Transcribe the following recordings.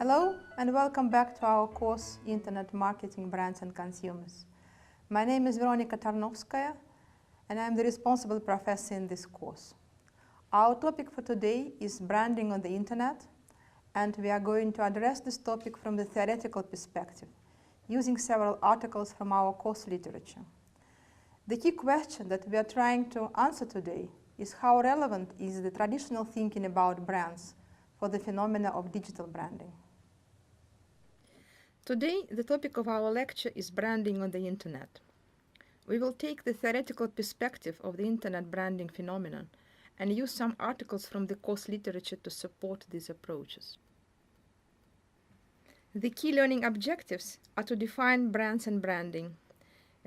Hello and welcome back to our course Internet Marketing, Brands and Consumers. My name is Veronika Tarnovskaya and I am the responsible professor in this course. Our topic for today is branding on the Internet, and we are going to address this topic from the theoretical perspective, using several articles from our course literature. The key question that we are trying to answer today is how relevant is the traditional thinking about brands for the phenomena of digital branding. Today, the topic of our lecture is branding on the Internet. We will take the theoretical perspective of the Internet branding phenomenon and use some articles from the course literature to support these approaches. The key learning objectives are to define brands and branding,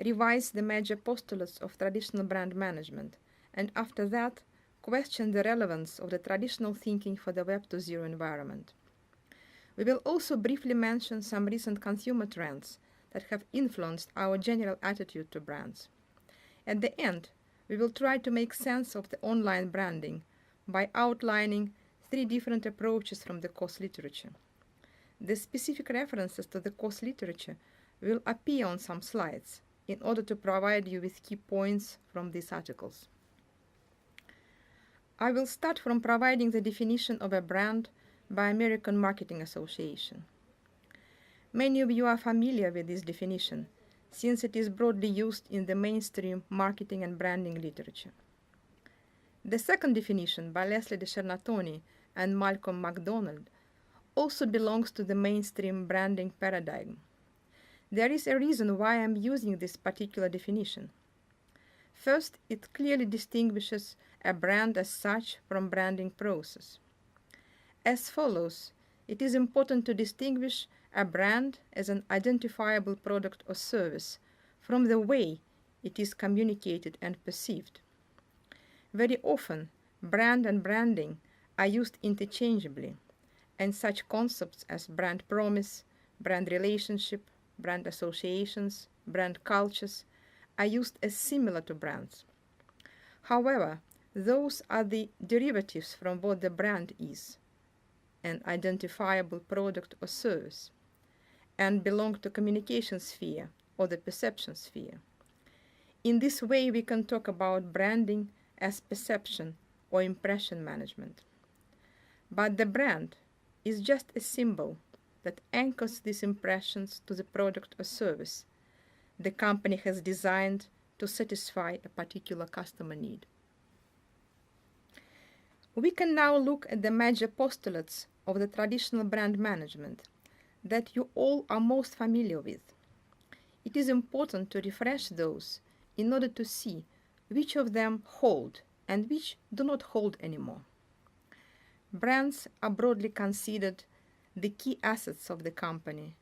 revise the major postulates of traditional brand management, and after that, question the relevance of the traditional thinking for the Web 2.0 environment. We will also briefly mention some recent consumer trends that have influenced our general attitude to brands. At the end, we will try to make sense of the online branding by outlining 3 different approaches from the course literature. The specific references to the course literature will appear on some slides in order to provide you with key points from these articles. I will start from providing the definition of a brand by American Marketing Association. Many of you are familiar with this definition, since it is broadly used in the mainstream marketing and branding literature. The second definition by Leslie de Chernatony and Malcolm McDonald also belongs to the mainstream branding paradigm. There is a reason why I am using this particular definition. First, it clearly distinguishes a brand as such from branding process. As follows, it is important to distinguish a brand as an identifiable product or service from the way it is communicated and perceived. Very often, brand and branding are used interchangeably, and such concepts as brand promise, brand relationship, brand associations, brand cultures are used as similar to brands. However, those are the derivatives from what the brand is, an identifiable product or service, and belong to communication sphere or the perception sphere. In this way, we can talk about branding as perception or impression management. But the brand is just a symbol that anchors these impressions to the product or service the company has designed to satisfy a particular customer need. We can now look at the major postulates of the traditional brand management that you all are most familiar with. It is important to refresh those in order to see which of them hold and which do not hold anymore. Brands are broadly considered the key assets of the company,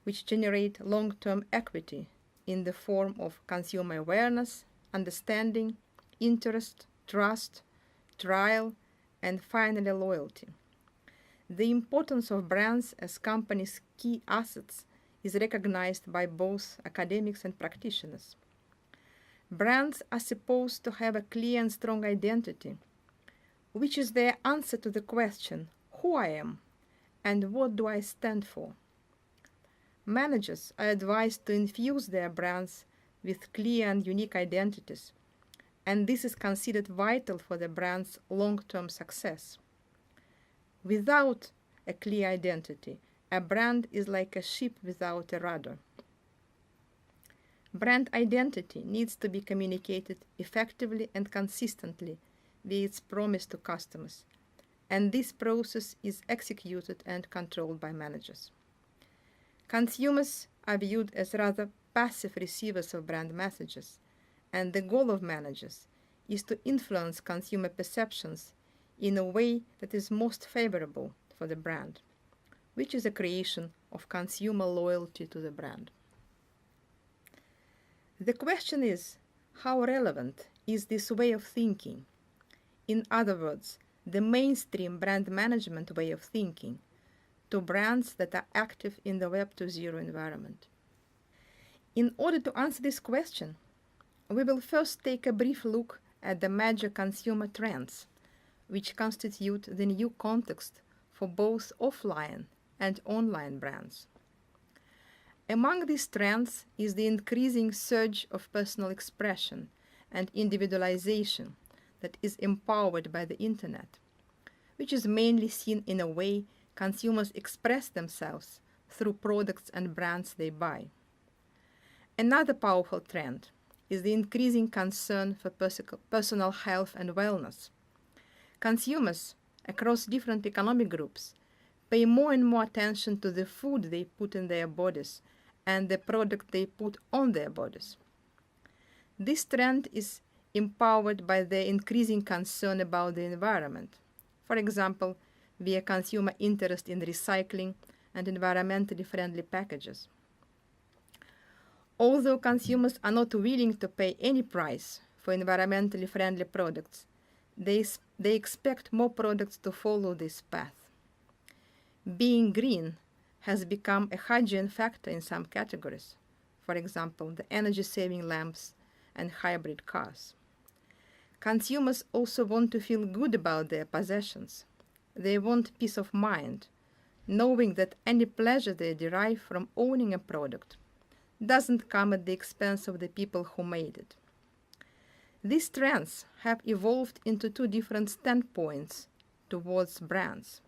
which generate long-term equity in the form of consumer awareness, understanding, interest, trust, trial, and finally loyalty. The importance of brands as companies' key assets is recognized by both academics and practitioners. Brands are supposed to have a clear and strong identity, which is their answer to the question, who I am and what do I stand for? Managers are advised to infuse their brands with clear and unique identities, and this is considered vital for the brand's long-term success. Without a clear identity, a brand is like a ship without a rudder. Brand identity needs to be communicated effectively and consistently with its promise to customers, and this process is executed and controlled by managers. Consumers are viewed as rather passive receivers of brand messages, and the goal of managers is to influence consumer perceptions in a way that is most favorable for the brand, which is a creation of consumer loyalty to the brand. The question is, how relevant is this way of thinking? In other words, the mainstream brand management way of thinking to brands that are active in the Web 2.0 environment. In order to answer this question, we will first take a brief look at the major consumer trends, which constitute the new context for both offline and online brands. Among these trends is the increasing surge of personal expression and individualization that is empowered by the internet, which is mainly seen in a way consumers express themselves through products and brands they buy. Another powerful trend is the increasing concern for personal health and wellness. Consumers across different economic groups pay more and more attention to the food they put in their bodies and the product they put on their bodies. This trend is empowered by their increasing concern about the environment. For example, via consumer interest in recycling and environmentally friendly packages. Although consumers are not willing to pay any price for environmentally friendly products, they expect more products to follow this path. Being green has become a hygiene factor in some categories, for example, the energy-saving lamps and hybrid cars. Consumers also want to feel good about their possessions. They want peace of mind, knowing that any pleasure they derive from owning a product doesn't come at the expense of the people who made it. These trends have evolved into two different standpoints towards brands.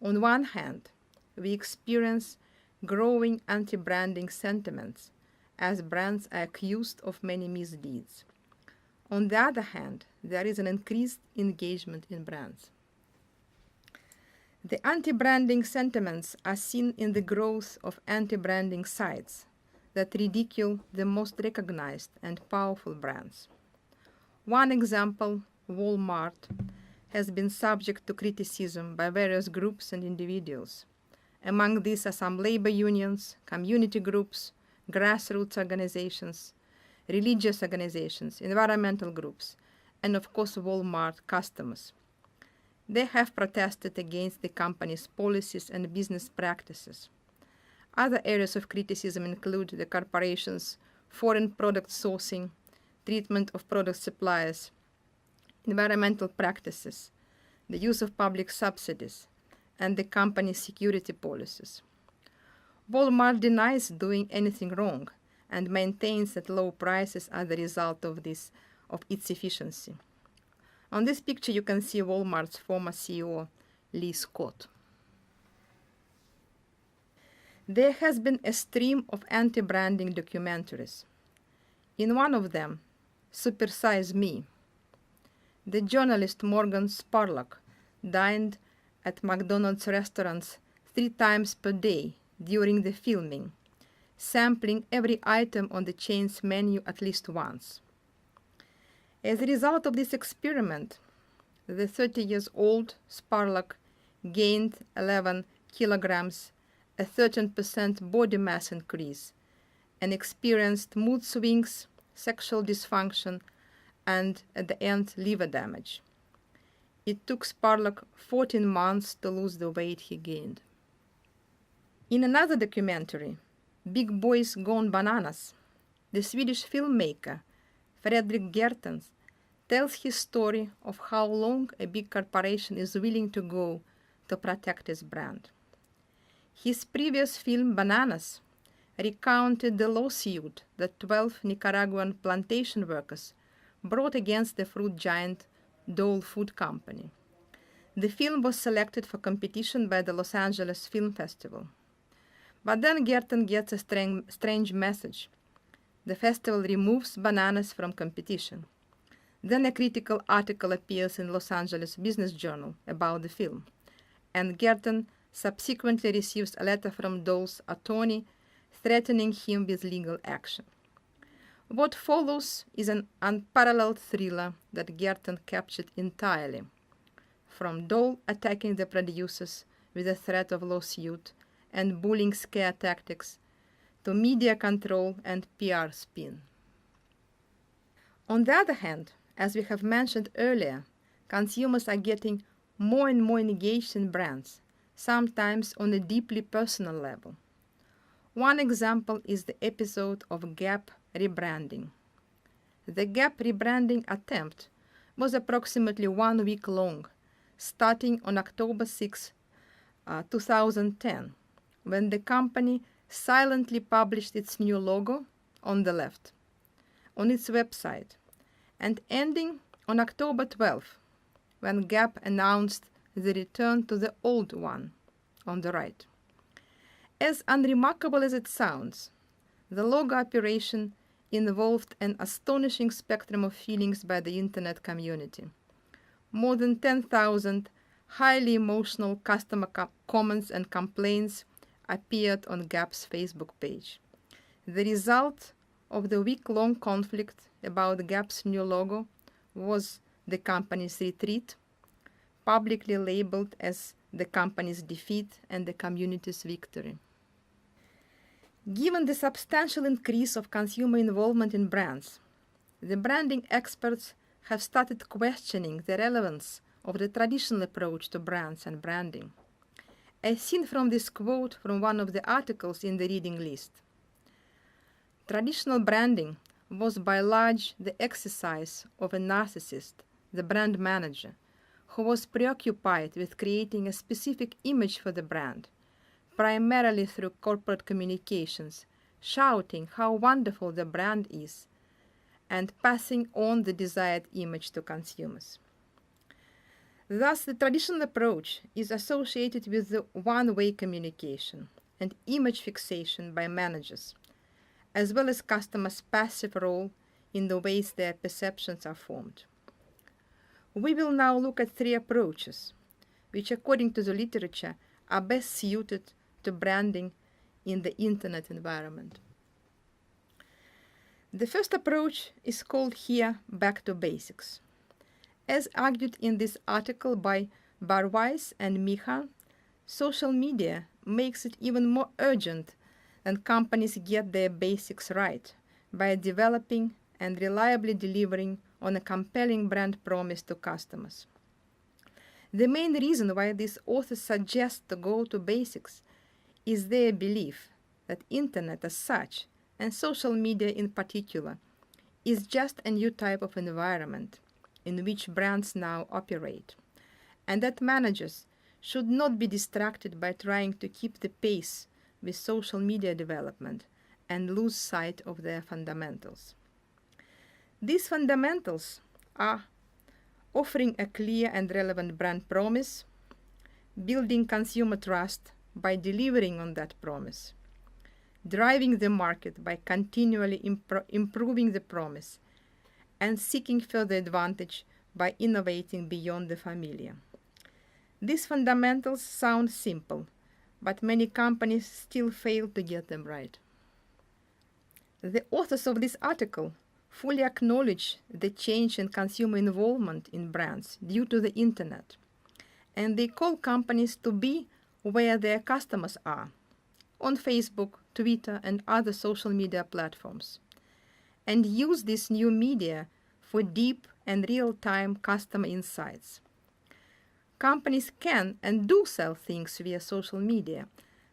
On one hand, we experience growing anti-branding sentiments as brands are accused of many misdeeds. On the other hand, there is an increased engagement in brands. The anti-branding sentiments are seen in the growth of anti-branding sites that ridicule the most recognized and powerful brands. One example, Walmart, has been subject to criticism by various groups and individuals. Among these are some labor unions, community groups, grassroots organizations, religious organizations, environmental groups, and of course Walmart customers. They have protested against the company's policies and business practices. Other areas of criticism include the corporation's foreign product sourcing, treatment of product suppliers, environmental practices, the use of public subsidies, and the company's security policies. Walmart denies doing anything wrong and maintains that low prices are the result of its efficiency. On this picture you can see Walmart's former CEO, Lee Scott. There has been a stream of anti-branding documentaries. In one of them, Super Size Me, the journalist Morgan Spurlock dined at McDonald's restaurants 3 times per day during the filming, sampling every item on the chain's menu at least once. As a result of this experiment, the 30-year-old Spurlock gained 11 kilograms, a 13% body mass increase, and experienced mood swings, sexual dysfunction, and at the end, liver damage. It took Spurlock 14 months to lose the weight he gained. In another documentary, Big Boys Gone Bananas, the Swedish filmmaker Fredrik Gertten tells his story of how long a big corporation is willing to go to protect its brand. His previous film, Bananas, recounted the lawsuit that 12 Nicaraguan plantation workers brought against the fruit giant Dole Food Company. The film was selected for competition by the Los Angeles Film Festival. But then Gertten gets a strange message. The festival removes Bananas from competition. Then a critical article appears in Los Angeles Business Journal about the film, and Gertten subsequently receives a letter from Dole's attorney threatening him with legal action. What follows is an unparalleled thriller that Gertten captured entirely, from Dole attacking the producers with a threat of lawsuit and bullying scare tactics, to media control and PR spin. On the other hand, as we have mentioned earlier, consumers are getting more and more engaged in brands, sometimes on a deeply personal level. One example is the episode of Gap rebranding. The Gap rebranding attempt was approximately 1 week long, starting on October 6, 2010, when the company silently published its new logo on the left on its website, and ending on October 12, when Gap announced the return to the old one on the right. As unremarkable as it sounds, the logo operation involved an astonishing spectrum of feelings by the internet community. More than 10,000 highly emotional customer comments and complaints appeared on Gap's Facebook page. The result of the week-long conflict about Gap's new logo was the company's retreat, publicly labeled as the company's defeat and the community's victory. Given the substantial increase of consumer involvement in brands, the branding experts have started questioning the relevance of the traditional approach to brands and branding, as seen from this quote from one of the articles in the reading list. Traditional branding was by large the exercise of a narcissist, the brand manager, who was preoccupied with creating a specific image for the brand, primarily through corporate communications, shouting how wonderful the brand is, and passing on the desired image to consumers. Thus, the traditional approach is associated with the one-way communication and image fixation by managers, as well as customers' passive role in the ways their perceptions are formed. We will now look at three approaches, which according to the literature are best suited to branding in the internet environment. The first approach is called here back to basics. As argued in this article by Barwise and Meehan, social media makes it even more urgent that companies get their basics right by developing and reliably delivering on a compelling brand promise to customers. The main reason why these authors suggest to go to basics is their belief that internet as such, and social media in particular, is just a new type of environment in which brands now operate, and that managers should not be distracted by trying to keep the pace with social media development and lose sight of their fundamentals. These fundamentals are offering a clear and relevant brand promise, building consumer trust by delivering on that promise, driving the market by continually improving the promise, and seeking further advantage by innovating beyond the familiar. These fundamentals sound simple, but many companies still fail to get them right. The authors of this article fully acknowledge the change in consumer involvement in brands due to the internet, and they call companies to be where their customers are, on Facebook, Twitter, and other social media platforms, and use this new media for deep and real-time customer insights. Companies can and do sell things via social media,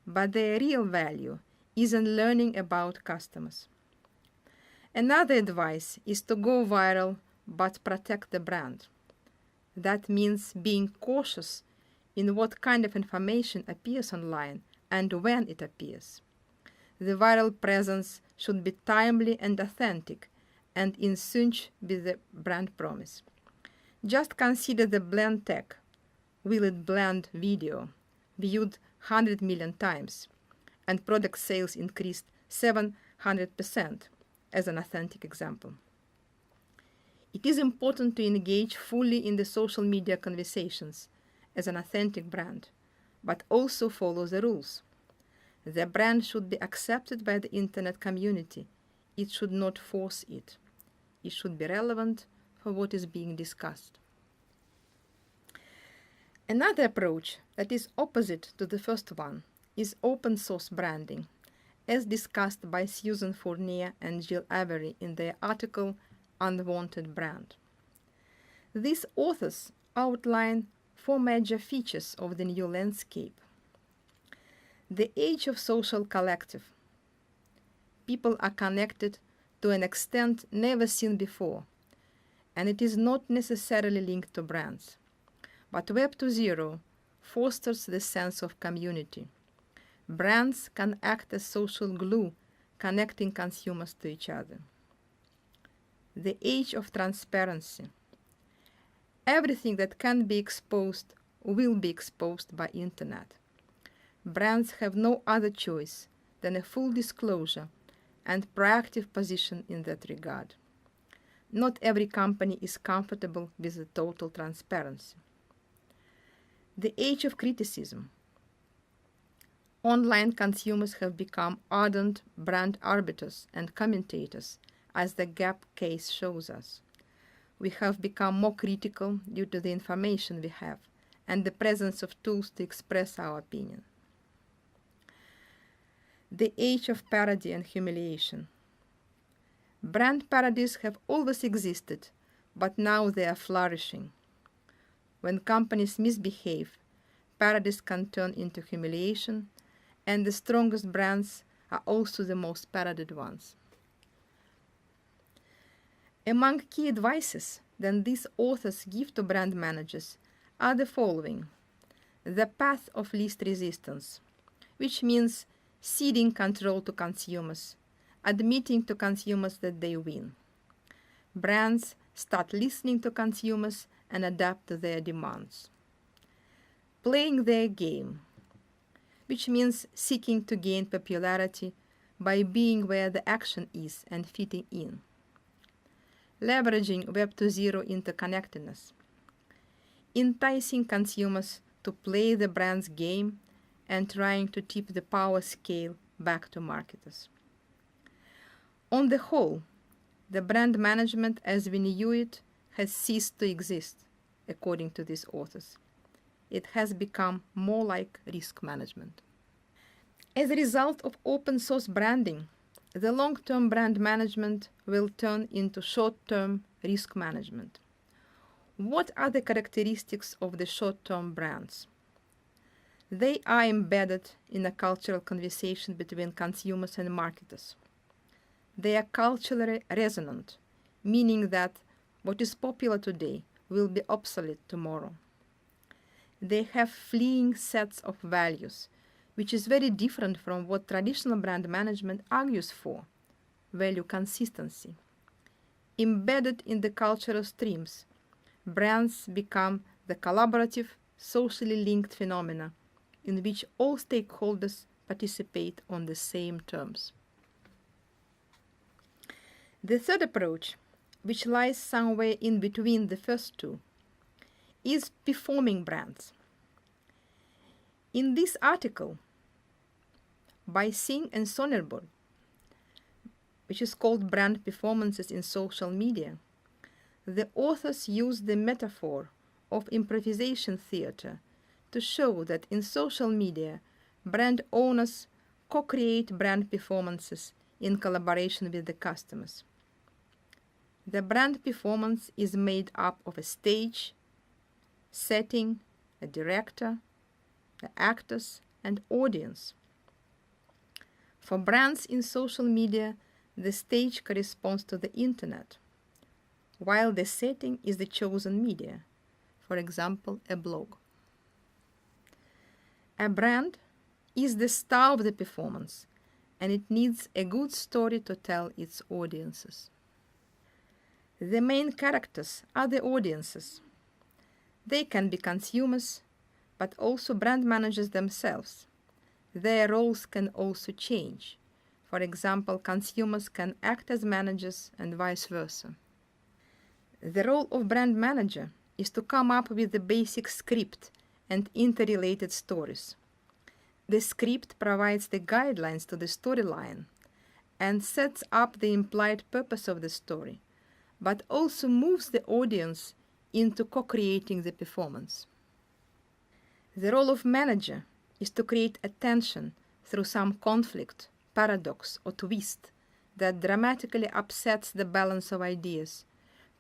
but their real value is in learning about customers. Another advice is to go viral but protect the brand. That means being cautious in what kind of information appears online and when it appears. The viral presence should be timely and authentic and in sync with the brand promise. Just consider the blend tag, will it blend video, viewed 100 million times, and product sales increased 700% as an authentic example. It is important to engage fully in the social media conversations as an authentic brand, but also follow the rules. The brand should be accepted by the internet community. It should not force it. It should be relevant for what is being discussed. Another approach that is opposite to the first one is open source branding, as discussed by Susan Fournier and Jill Avery in their article Unwanted Brand. These authors outline four major features of the new landscape. The age of social collective. People are connected to an extent never seen before, and it is not necessarily linked to brands. But Web 2.0 fosters the sense of community. Brands can act as social glue, connecting consumers to each other. The age of transparency. Everything that can be exposed will be exposed by internet. Brands have no other choice than a full disclosure and proactive position in that regard. Not every company is comfortable with the total transparency. The age of criticism. Online consumers have become ardent brand arbiters and commentators, as the Gap case shows us. We have become more critical due to the information we have and the presence of tools to express our opinion. The age of parody and humiliation. Brand parodies have always existed, but now they are flourishing. When companies misbehave, parodies can turn into humiliation, and the strongest brands are also the most parodied ones. Among key advices that these authors give to brand managers are the following. The path of least resistance, which means ceding control to consumers, admitting to consumers that they win. Brands start listening to consumers and adapt to their demands. Playing their game, which means seeking to gain popularity by being where the action is and fitting in. Leveraging Web 2.0 interconnectedness. Enticing consumers to play the brand's game and trying to tip the power scale back to marketers. On the whole, the brand management as we knew it has ceased to exist, according to these authors. It has become more like risk management. As a result of open source branding, the long-term brand management will turn into short-term risk management. What are the characteristics of the short-term brands? They are embedded in a cultural conversation between consumers and marketers. They are culturally resonant, meaning that what is popular today will be obsolete tomorrow. They have fleeing sets of values, which is very different from what traditional brand management argues for, value consistency. Embedded in the cultural streams, brands become the collaborative, socially linked phenomena in which all stakeholders participate on the same terms. The third approach, which lies somewhere in between the first two, is performing brands. In this article by Singh and Sonnenburg, which is called Brand Performances in Social Media, the authors use the metaphor of improvisation theater to show that in social media, brand owners co-create brand performances in collaboration with the customers. The brand performance is made up of a stage, setting, a director, the actors, and audience. For brands in social media, the stage corresponds to the internet, while the setting is the chosen media, for example, a blog. A brand is the star of the performance, and it needs a good story to tell its audiences. The main characters are the audiences. They can be consumers, but also brand managers themselves. Their roles can also change. For example, consumers can act as managers and vice versa. The role of brand manager is to come up with the basic script and interrelated stories. The script provides the guidelines to the storyline and sets up the implied purpose of the story, but also moves the audience into co-creating the performance. The role of manager is to create attention through some conflict, paradox, or twist that dramatically upsets the balance of ideas,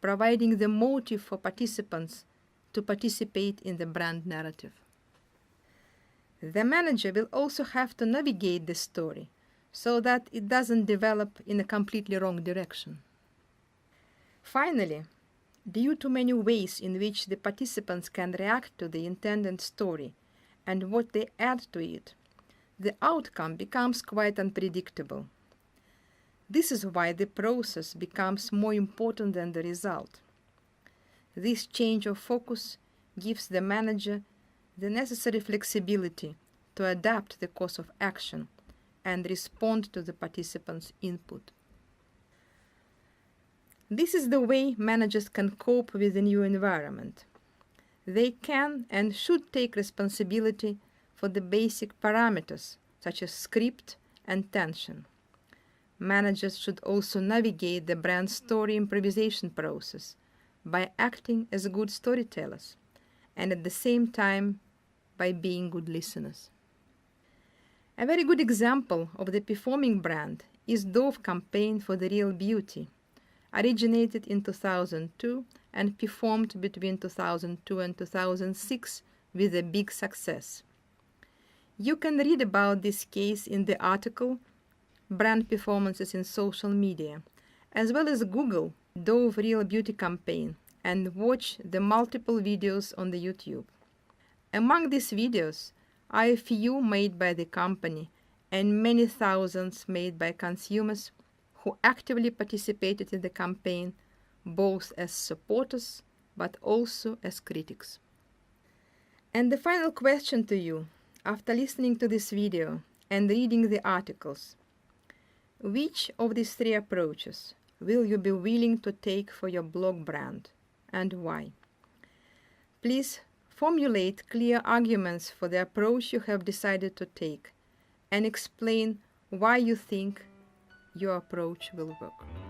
providing the motive for participants to participate in the brand narrative. The manager will also have to navigate the story so that it doesn't develop in a completely wrong direction. Finally, due to many ways in which the participants can react to the intended story and what they add to it, the outcome becomes quite unpredictable. This is why the process becomes more important than the result. This change of focus gives the manager the necessary flexibility to adapt the course of action and respond to the participants' input. This is the way managers can cope with the new environment. They can and should take responsibility for the basic parameters, such as script and tension. Managers should also navigate the brand story improvisation process by acting as good storytellers and at the same time by being good listeners. A very good example of the performing brand is Dove campaign for the Real Beauty, originated in 2002 and performed between 2002 and 2006 with a big success. You can read about this case in the article Brand Performances in Social Media, as well as Google Dove Real Beauty campaign and watch the multiple videos on the YouTube. Among these videos are a few made by the company and many thousands made by consumers who actively participated in the campaign, both as supporters but also as critics. And the final question to you, after listening to this video and reading the articles: which of these three approaches will you be willing to take for your blog brand, and why? Please formulate clear arguments for the approach you have decided to take and explain why you think your approach will work.